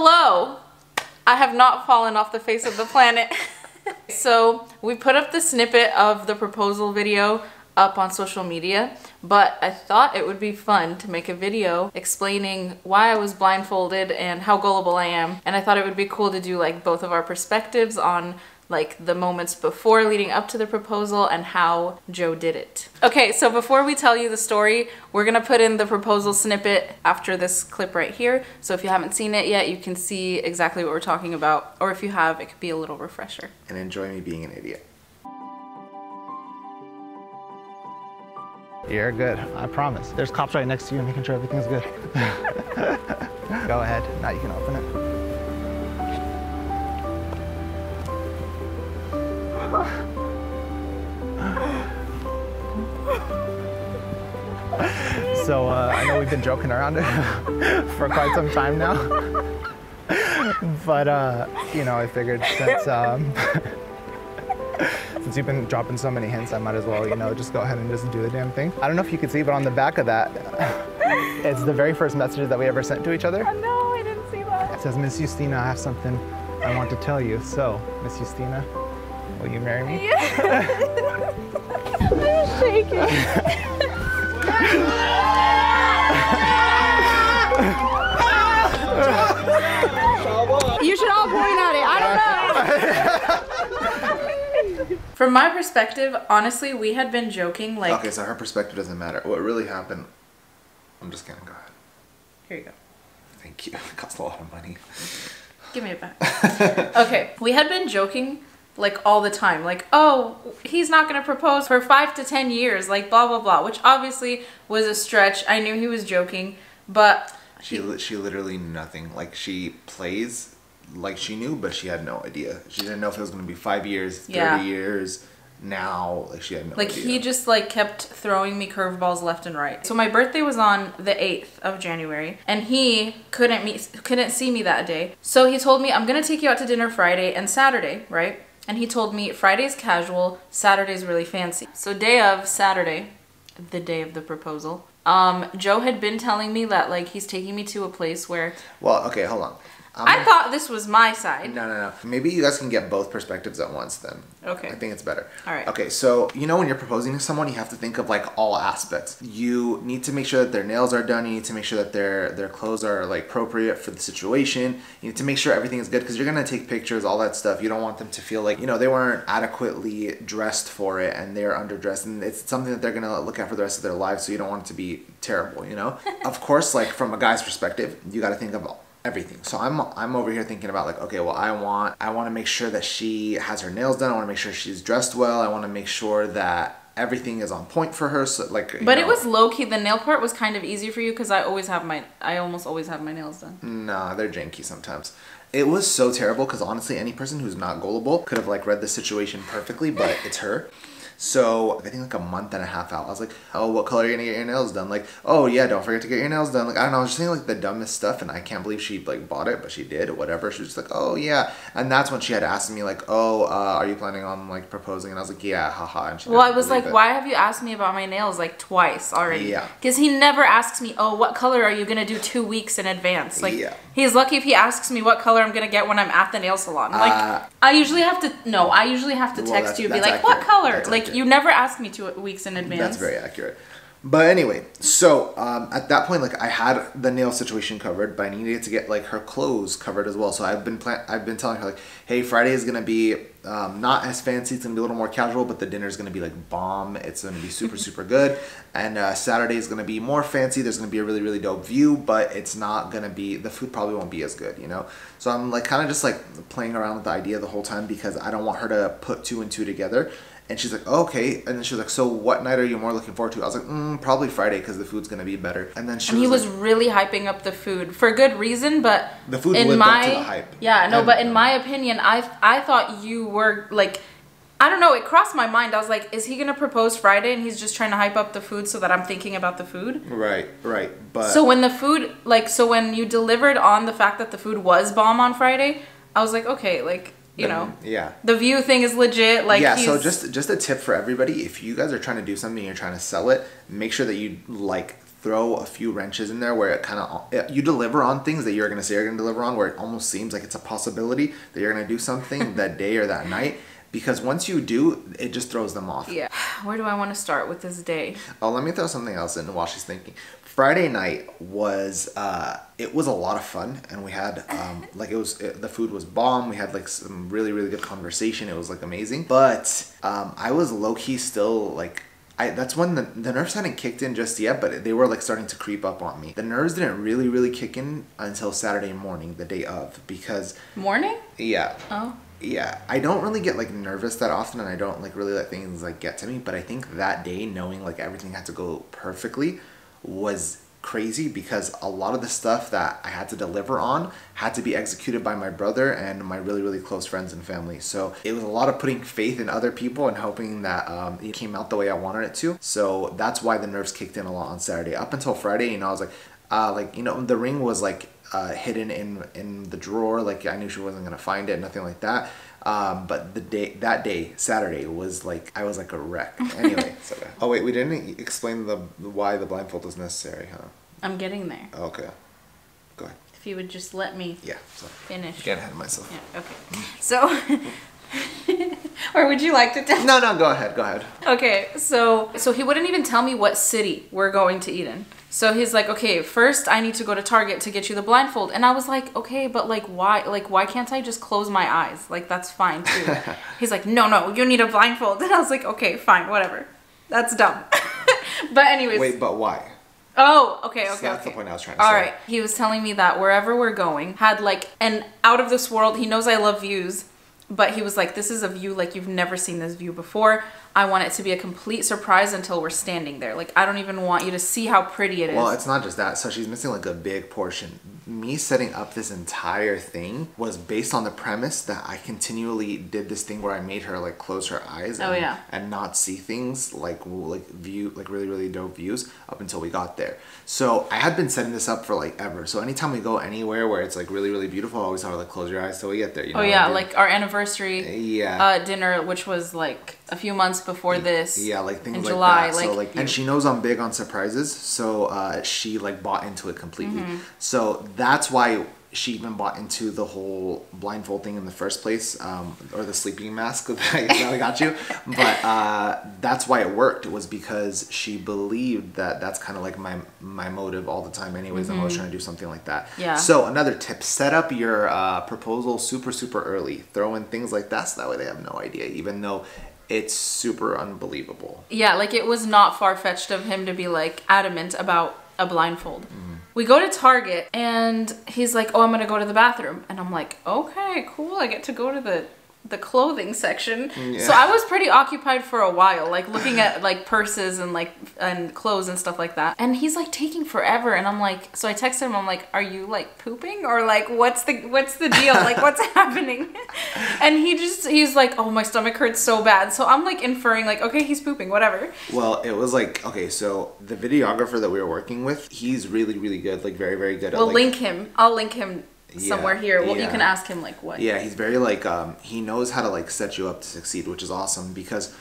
Hello! I have not fallen off the face of the planet. So we put up the snippet of the proposal video up on social media, but I thought it would be fun to make a video explaining why I was blindfolded and how gullible I am. And I thought it would be cool to do like both of our perspectives on like the moments before leading up to the proposal and how Joe did it. Okay, so before we tell you the story, we're gonna put in the proposal snippet after this clip right here. So if you haven't seen it yet, you can see exactly what we're talking about. Or if you have, it could be a little refresher. And enjoy me being an idiot. You're good, I promise. There's cops right next to you making sure everything's good. Go ahead, now you can open it. So I know we've been joking around it for quite some time now, but you know, I figured since you've been dropping so many hints, I might as well, you know, just go ahead and just do the damn thing. I don't know if you could see, but on the back of that, it's the very first message that we ever sent to each other. Oh no, I didn't see that. It says, "Miss Ustena, I have something I want to tell you. So, Miss Ustena, will you marry me?" Yeah. I'm shaking. You should all point at it. I don't know. From my perspective, honestly, we had been joking like... Okay, so her perspective doesn't matter. What really happened... I'm just kidding, go ahead. Here you go. Thank you. It costs a lot of money. Give me it back. Okay, we had been joking like all the time, like, oh, he's not gonna propose for 5 to 10 years, like blah blah blah, which obviously was a stretch. I knew he was joking, but she literally knew nothing. Like, she plays like she knew, but she had no idea. She didn't know if it was gonna be 5 years, 30 years. Now, like, she had no idea. He just like kept throwing me curveballs left and right. So my birthday was on the 8th of January, and he couldn't see me that day. So he told me, I'm gonna take you out to dinner Friday and Saturday, right? And he told me Friday's casual, Saturday's really fancy. So day of, Saturday, the day of the proposal, Joe had been telling me that like he's taking me to a place where... Well, okay, hold on. I thought this was my side. No. Maybe you guys can get both perspectives at once then. Okay. I think it's better. All right. Okay, so you know when you're proposing to someone, you have to think of like all aspects. You need to make sure that their nails are done. You need to make sure that their clothes are like appropriate for the situation. You need to make sure everything is good because you're gonna take pictures, all that stuff. You don't want them to feel like, you know, they weren't adequately dressed for it and they're underdressed, and it's something that they're gonna look at for the rest of their lives. So you don't want it to be terrible, you know. Of course, like from a guy's perspective, you got to think of everything. So I'm over here thinking about like, okay, well, I want to make sure that she has her nails done. I want to make sure she's dressed well. I want to make sure that everything is on point for her. So like, but it was low key. The nail part was kind of easy for you because I almost always have my nails done. Nah, they're janky sometimes. It was so terrible because honestly, any person who's not gullible could have like read the situation perfectly, but it's her. So I think like a month and a half out, I was like, oh, what color are you gonna get your nails done? Like, oh yeah, don't forget to get your nails done. Like, I don't know, I was just saying like the dumbest stuff, and I can't believe she like bought it, but she did, or whatever. She was just like, oh yeah. And that's when she had asked me like, oh, are you planning on like proposing? And I was like, yeah, haha. And she well, I was like, why have you asked me about my nails like twice already? Yeah. Because he never asks me, oh, what color are you gonna do 2 weeks in advance? Like, yeah. He's lucky if he asks me what color I'm gonna get when I'm at the nail salon. Like, I usually have to text you and be like, what color? Like, you never ask me 2 weeks in advance. That's very accurate. But anyway, so at that point, like I had the nail situation covered, but I needed to get like her clothes covered as well. So I've been telling her like, hey, Friday is gonna be not as fancy. It's gonna be a little more casual, but the dinner's gonna be like bomb. It's gonna be super super good. And Saturday is gonna be more fancy. There's gonna be a really really dope view, but it's not gonna be, the food probably won't be as good, you know. So I'm like kind of just like playing around with the idea the whole time because I don't want her to put 2 and 2 together. And she's like, oh, okay. And then she was like, so what night are you more looking forward to? I was like, probably Friday because the food's going to be better. And then he was really hyping up the food for good reason, but the food lived up to the hype. Yeah, no, but in my opinion, I thought you were like, I don't know, it crossed my mind. I was like, is he going to propose Friday and he's just trying to hype up the food so that I'm thinking about the food? Right. But so when the food, like, so when you delivered on the fact that the food was bomb on Friday, I was like, okay, like, you know, yeah, the view thing is legit. Like, yeah, so just a tip for everybody: if you guys are trying to do something, you're trying to sell it, make sure that you like throw a few wrenches in there where it kind of, you deliver on things that you're going to say you're going to deliver on, where it almost seems like it's a possibility that you're going to do something that day or that night. Because once you do, it just throws them off. Yeah. Where do I want to start with this day? Oh, let me throw something else in while she's thinking. Friday night was, it was a lot of fun, and we had, like, the food was bomb. We had, like, some really, really good conversation. It was, like, amazing. But I was low-key still, like, that's when the nerves hadn't kicked in just yet, but they were, like, starting to creep up on me. The nerves didn't really, really kick in until Saturday morning, the day of, because... Morning? Yeah. Oh. Yeah, I don't really get like nervous that often, and I don't like really let things like get to me, but I think that day, knowing like everything had to go perfectly was crazy, because a lot of the stuff that I had to deliver on had to be executed by my brother and my really, really close friends and family. So it was a lot of putting faith in other people and hoping that it came out the way I wanted it to. So that's why the nerves kicked in a lot on Saturday. Up until Friday, you know, I was like, you know, the ring was like hidden in the drawer. Like, I knew she wasn't gonna find it, nothing like that. But that day, Saturday, was like, I was like a wreck. Anyway, so, oh wait, we didn't explain why the blindfold is necessary, huh? I'm getting there. Okay, go ahead. If you would just let me finish. Get ahead of myself. Yeah, okay. So, or would you like to tell? No, go ahead. Okay, so he wouldn't even tell me what city we're going to eat in. So he's like, okay, first I need to go to Target to get you the blindfold. And I was like, okay, but like, why can't I just close my eyes? Like, that's fine too. He's like, no, you need a blindfold. And I was like, okay, fine, whatever. That's dumb. But anyways. Wait, but why? Oh, okay. So that's the point I was trying to say. All right. He was telling me that wherever we're going had like an out of this world, he knows I love views, but he was like, this is a view like you've never seen this view before. I want it to be a complete surprise until we're standing there. Like, I don't even want you to see how pretty it is. Well, it's not just that. So she's missing like a big portion. Me setting up this entire thing was based on the premise that I continually did this thing where I made her like close her eyes and not see things like really, really dope views up until we got there. So I had been setting this up for like ever. So anytime we go anywhere where it's like really, really beautiful, I always tell her like close your eyes till we get there. You know like our anniversary dinner, which was like a few months before this. Yeah, like things in like July, that. So like, and she knows I'm big on surprises, so she like bought into it completely. So that's why she even bought into the whole blindfold thing in the first place, or the sleeping mask that I got you. But that's why it worked. It was because she believed that that's kind of like my motive all the time anyways. I'm always trying to do something like that. Yeah. So another tip, set up your proposal super early. Throw in things like that so that way they have no idea, even though it's super unbelievable. Yeah, like it was not far-fetched of him to be like adamant about a blindfold. We go to Target and he's like, oh, I'm gonna go to the bathroom. And I'm like, okay, cool. I get to go to the clothing section. Yeah. So I was pretty occupied for a while, like looking at like purses and clothes and stuff like that. And he's like taking forever. And I'm like, so I texted him, I'm like, are you like pooping? Or like, what's the deal? Like, what's happening? And he's like, oh, my stomach hurts so bad. So I'm like inferring like, okay, he's pooping, whatever. Well, it was like, okay, so the videographer that we were working with, he's really, really good, like very, very good. We'll link him. I'll link him somewhere here. Well, you can ask him like what. Yeah, he's very like he knows how to like set you up to succeed, which is awesome, because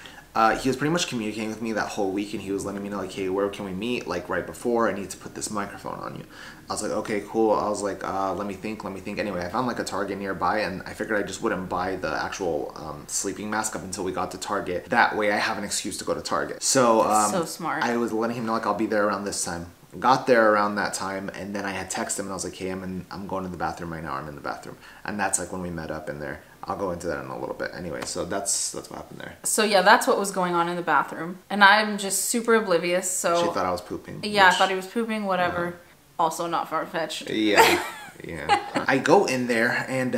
he was pretty much communicating with me that whole week, and he was letting me know like, hey, where can we meet? Like right before, I need to put this microphone on you. I was like, okay, cool. I was like, let me think. Anyway, I found like a Target nearby, and I figured I just wouldn't buy the actual sleeping mask up until we got to Target. That way I have an excuse to go to Target. So so smart. I was letting him know like I'll be there around this time. Got there around that time, and then I had texted him and I was like, hey, I'm going to the bathroom right now. I'm in the bathroom. And that's like when we met up in there. I'll go into that in a little bit. Anyway, so that's what happened there. So yeah, that's what was going on in the bathroom. And I'm just super oblivious, so... She thought I was pooping. Yeah, I thought he was pooping, whatever. Also not far-fetched. Yeah. Yeah. I go in there, and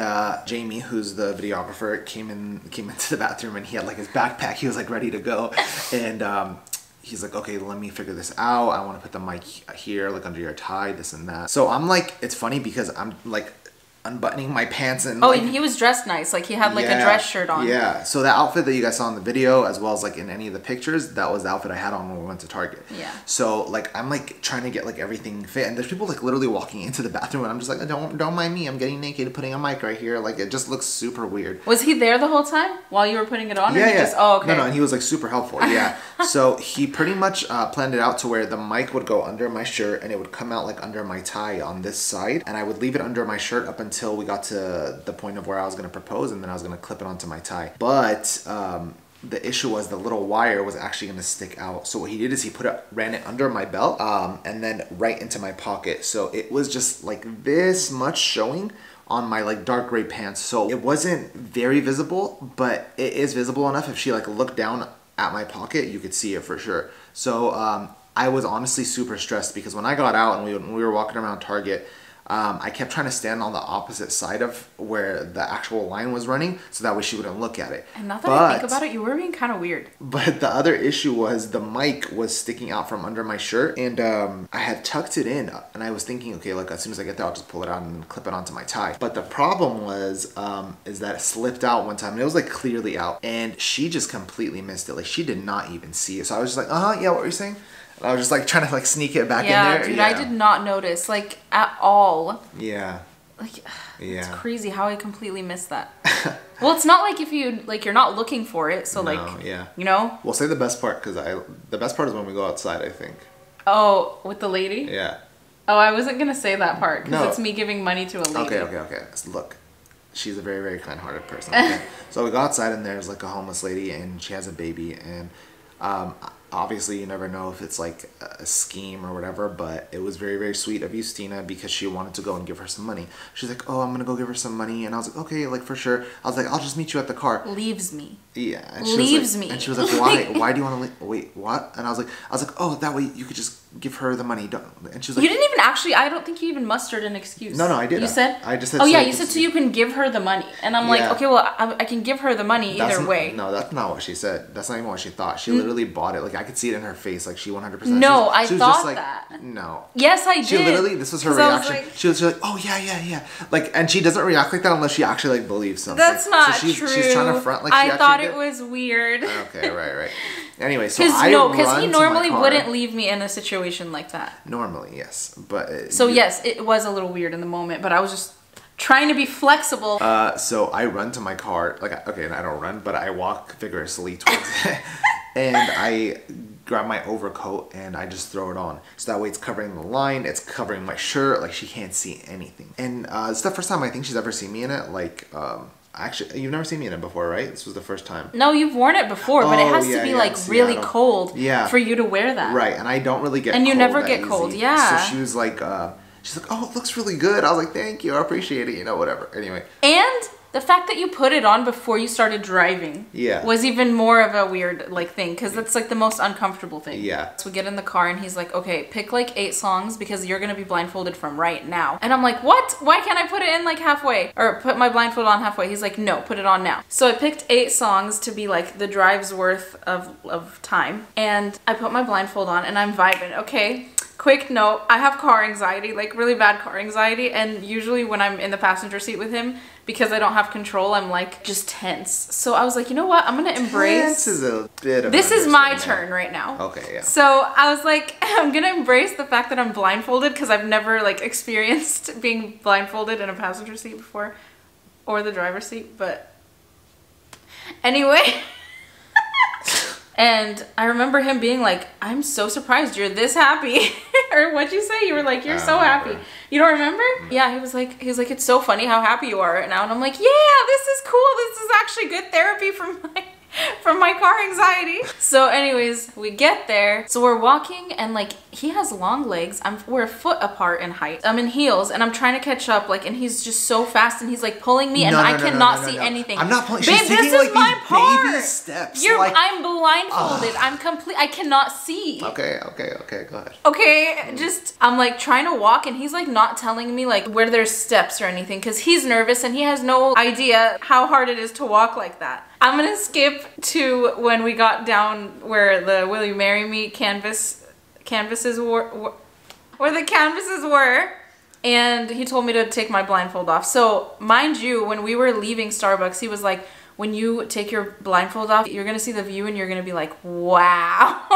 Jamie, who's the videographer, came into the bathroom, and he had like his backpack. He was like ready to go. And he's like, okay, let me figure this out. I want to put the mic here, like under your tie, this and that. So I'm like, it's funny because I'm like, unbuttoning my pants and oh, like, and he was dressed nice, like he had like a dress shirt on. Yeah, so that outfit that you guys saw in the video as well as like in any of the pictures, that was the outfit I had on when we went to Target. Yeah. So like I'm like trying to get like everything fit, and there's people like literally walking into the bathroom, and I'm just like, don't mind me, I'm getting naked, putting a mic right here. Like it just looks super weird. Was he there the whole time while you were putting it on? Yeah, or yeah. Just, oh, okay. No, and he was like super helpful. Yeah. So he pretty much planned it out to where the mic would go under my shirt and it would come out like under my tie on this side, and I would leave it under my shirt up until we got to the point of where I was going to propose, and then I was going to clip it onto my tie. But the issue was the little wire was actually going to stick out. So what he did is he ran it under my belt and then right into my pocket. So it was just like this much showing on my like dark gray pants. So it wasn't very visible, but it is visible enough. If she like looked down at my pocket, you could see it for sure. So I was honestly super stressed because when I got out and we were walking around Target, I kept trying to stand on the opposite side of where the actual line was running, so that way she wouldn't look at it. And now that I think about it, you were being kind of weird. But the other issue was the mic was sticking out from under my shirt, and I had tucked it in, and I was thinking, okay, like as soon as I get there, I'll just pull it out and clip it onto my tie. But the problem was, is that it slipped out one time, and it was like clearly out, and she just completely missed it. Like she did not even see it. So I was just like, yeah, what were you saying? I was just like trying to like sneak it back in there. Dude, I did not notice like at all. Yeah. Like, yeah. It's crazy how I completely missed that. Well, it's not like if you like you're not looking for it, so like yeah. You know. We'll say the best part because the best part is when we go outside, I think. Oh, with the lady? Yeah. Oh, I wasn't gonna say that part because No. it's me giving money to a lady. Okay. So look, she's a very, very kind-hearted person. Okay? So we go outside and there's like a homeless lady and she has a baby, and obviously you never know if it's like a scheme or whatever, but it was very, very sweet of Ustena because she wanted to go and give her some money. She's like, oh, I'm gonna go give her some money, and I was like, okay, like for sure. I was like, I'll just meet you at the car. Leaves me. Yeah. And she Leaves was like, me. And she was like, why? Why do you want to leave? Wait, what? And I was like, oh, that way you could just give her the money. And she was like, you didn't even actually, I don't think you even mustered an excuse. No, I did. You said? I just said. Oh yeah, you said so you can give her the money, and I'm like, Yeah. okay, well I can give her the money either way. No, that's not what she said. That's not even what she thought. She literally bought it. Like I could see it in her face. Like she 100%. No, I she was thought just like, that. No. Yes, I did. She literally, this was her 'Cause I was reaction. like- She was like, oh yeah. Like, and she doesn't react like that unless she actually like believes something. That's not so true. She's trying to front like she I thought actually it was weird. Okay, right. Anyway, so Because he normally car. wouldn't leave me in a situation like that. Normally, yes, but So yes, it was a little weird in the moment, but I was just trying to be flexible. So I run to my car, like, okay, and I don't run, but I walk vigorously towards it, and I grab my overcoat and I just throw it on. So that way it's covering the line, it's covering my shirt, like she can't see anything. And it's the first time I think she's ever seen me in it, like, actually, you've never seen me in it before, right? This was the first time. No, you've worn it before, but it has to be like really cold for you to wear that. Right, and I don't really get cold. And you never that get easy. cold, yeah. So she was like, she's like, oh, it looks really good. I was like, thank you, I appreciate it, you know, whatever. Anyway. And the fact that you put it on before you started driving was even more of a weird like thing, because that's like the most uncomfortable thing. Yeah. So we get in the car and he's like, okay, pick like 8 songs because you're gonna be blindfolded from right now. And I'm like, what? Why can't I put it in like halfway? Or put my blindfold on halfway? He's like, no, put it on now. So I picked 8 songs to be like the drive's worth of time. And I put my blindfold on and I'm vibing. Okay. Quick note, I have car anxiety, like really bad car anxiety, and usually when I'm in the passenger seat with him, because I don't have control, I'm like just tense. So I was like, you know what, I'm gonna embrace. Tense is a bit of This is my turn right now. Okay, yeah. So I was like, I'm gonna embrace the fact that I'm blindfolded because I've never like experienced being blindfolded in a passenger seat before, or the driver's seat, but anyway. And I remember him being like, I'm so surprised you're this happy. Or what'd you say? You were like, you're so happy. You don't remember? Yeah, he was like, it's so funny how happy you are right now. And I'm like, yeah, this is cool. This is actually good therapy from my car anxiety. So anyways, we get there. So we're walking and like, he has long legs. We're a foot apart in height. I'm in heels and I'm trying to catch up, like, and he's just so fast and he's like pulling me and I cannot see anything. I'm not pulling. Babe, she's this taking, is like, my these part. baby steps. I'm blindfolded. I cannot see. Okay, go ahead. Okay, just, I'm like trying to walk and he's like not telling me like where there's steps or anything because he's nervous and he has no idea how hard it is to walk like that. I'm gonna skip to when we got down where the Will You Marry Me canvases were, where the canvases were, and he told me to take my blindfold off. So mind you, when we were leaving Starbucks, he was like, when you take your blindfold off, you're gonna see the view and you're gonna be like, wow.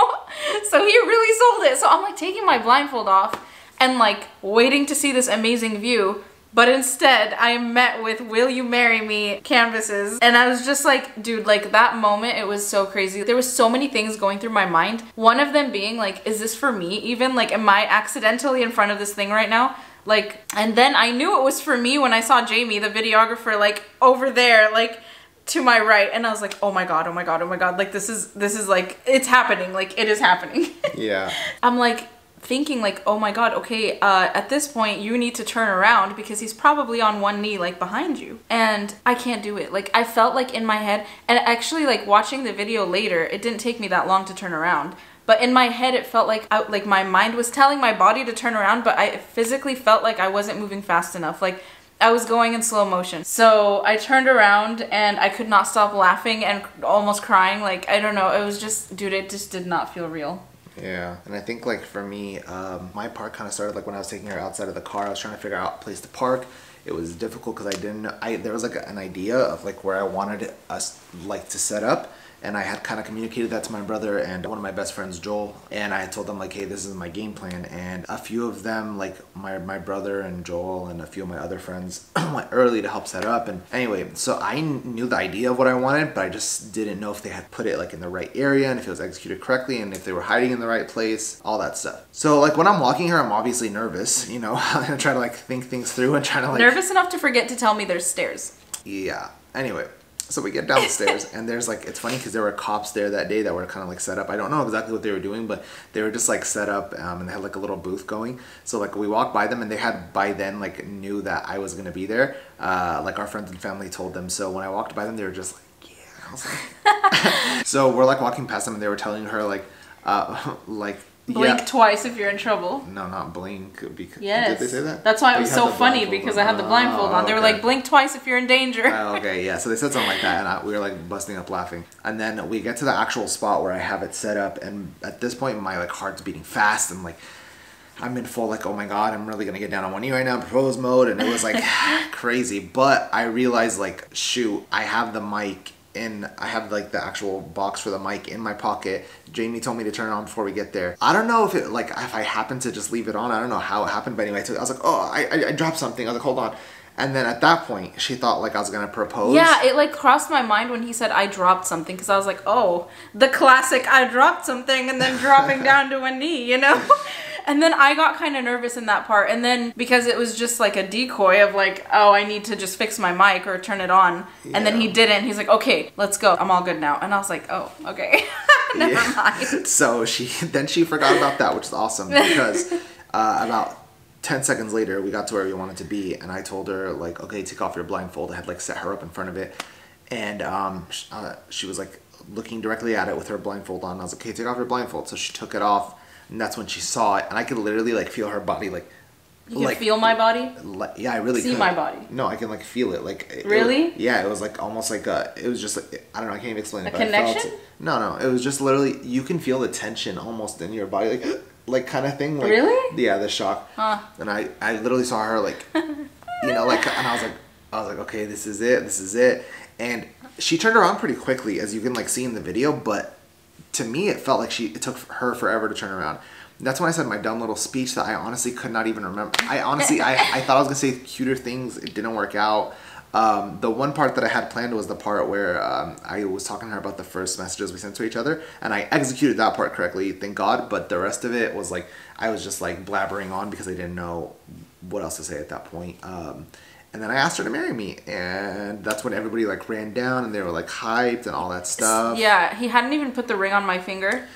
So he really sold it. So I'm like taking my blindfold off and like waiting to see this amazing view. But instead, I am met with "Will you marry me?" canvases. And I was just like, dude, like that moment, it was so crazy. There was so many things going through my mind. One of them being like, is this for me even? Like, am I accidentally in front of this thing right now? Like, and then I knew it was for me when I saw Jamie, the videographer, like over there, like to my right. And I was like, oh my God, oh my God, oh my God. Like, this is like, it's happening. Like, it is happening. Yeah. I'm like, thinking like, oh my God, okay, at this point you need to turn around because he's probably on one knee like behind you, and I can't do it. Like, I felt like in my head, and actually like watching the video later, it didn't take me that long to turn around, but in my head it felt like like my mind was telling my body to turn around, but I physically felt like I wasn't moving fast enough. Like, I was going in slow motion. So I turned around and I could not stop laughing and almost crying. Like, I don't know, it was just, dude, it just did not feel real. Yeah, and I think like for me, my part kind of started like when I was taking her outside of the car. I was trying to figure out a place to park. It was difficult because there was like an idea of like where I wanted us like to set up, and I had kind of communicated that to my brother and one of my best friends, Joel, and I had told them like, hey, this is my game plan. And a few of them, like my brother and Joel and a few of my other friends went early to help set up. And anyway, so I knew the idea of what I wanted, but I just didn't know if they had put it like in the right area and if it was executed correctly and if they were hiding in the right place, all that stuff. So like when I'm walking her, I'm obviously nervous, you know. I'm gonna try to like think things through and try to like... Nervous enough to forget to tell me there's stairs. Yeah, anyway. So we get downstairs and there's like, it's funny because there were cops there that day that were kind of like set up. I don't know exactly what they were doing, but they were just like set up and they had like a little booth going. So like we walked by them and they had by then like knew that I was going to be there. Like our friends and family told them. So when I walked by them, they were just like, yeah. I was like... So we're like walking past them and they were telling her like, Blink twice if you're in trouble. No, not blink. Because, yes. Did they say that? That's why it was so funny because I had the blindfold on. They were like, blink twice if you're in danger. Okay, yeah. So they said something like that and we were like busting up laughing. And then we get to the actual spot where I have it set up, and at this point my like heart's beating fast and like I'm in full like, oh my God, I'm really gonna get down on one knee right now, propose mode, and it was like crazy. But I realized like, shoot, I have the mic I have like the actual box for the mic in my pocket. Jamie told me to turn it on before we get there. I don't know if it like if I happened to just leave it on. I don't know how it happened, but anyway, I was like, oh, I dropped something. I was like, hold on. And then at that point, she thought like I was gonna propose. Yeah, it like crossed my mind when he said I dropped something, because I was like, oh, the classic I dropped something and then dropping down to a knee, you know? And then I got kind of nervous in that part. And then because it was just like a decoy of like, oh, I need to just fix my mic or turn it on. Yeah. And then he didn't. He's like, okay, let's go. I'm all good now. And I was like, oh, okay. Never mind. So she forgot about that, which is awesome because about 10 seconds later, we got to where we wanted to be. And I told her like, okay, take off your blindfold. I had like set her up in front of it. And she was like looking directly at it with her blindfold on. I was like, okay, take off your blindfold. So she took it off. And that's when she saw it, and I could literally like feel her body like. You can feel my body? Yeah, I really see could. my body. No, I can like feel it. Like really? It was like almost like it was just like, I don't know, I can't even explain it. A connection? I felt it. No, it was just literally, you can feel the tension almost in your body, like kind of thing. Like, really? Yeah, the shock. Huh. And I literally saw her like, you know, like, and I was like, okay, this is it. And she turned around pretty quickly, as you can like see in the video, but to me, it felt like it took her forever to turn around. That's when I said my dumb little speech that I honestly could not even remember. I honestly, I thought I was going to say cuter things. It didn't work out. The one part that I had planned was the part where I was talking to her about the first messages we sent to each other. And I executed that part correctly, thank God. But the rest of it was like, I was just like blabbering on because I didn't know what else to say at that point. And then I asked her to marry me, and that's when everybody like ran down and they were like hyped and all that stuff. Yeah, he hadn't even put the ring on my finger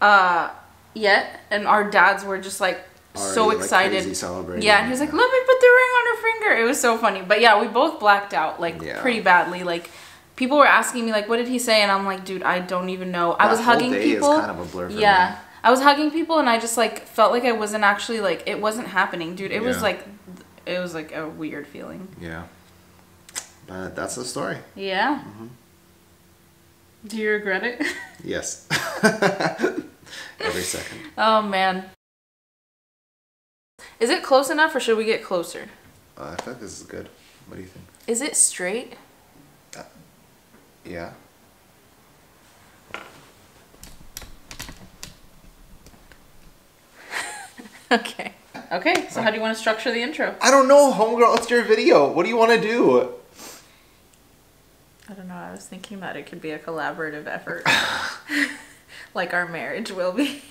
yet, and our dads were just like already, so excited. Like, crazy celebrating. Yeah, and he was like, let me put the ring on her finger. It was so funny. But yeah, we both blacked out like pretty badly. Like people were asking me like, what did he say? And I'm like, dude, I don't even know. I was hugging people. Is kind of a blur for me. I was hugging people and I just like felt like I wasn't actually like, it wasn't happening, dude. It was like a weird feeling. Yeah. But that's the story. Yeah. Mm-hmm. Do you regret it? Yes. Every second. Oh man. Is it close enough or should we get closer? I feel like this is good. What do you think? Is it straight? Yeah. Okay. Okay, so how do you want to structure the intro? I don't know, homegirl. It's your video. What do you want to do? I don't know. I was thinking that it could be a collaborative effort. Like our marriage will be.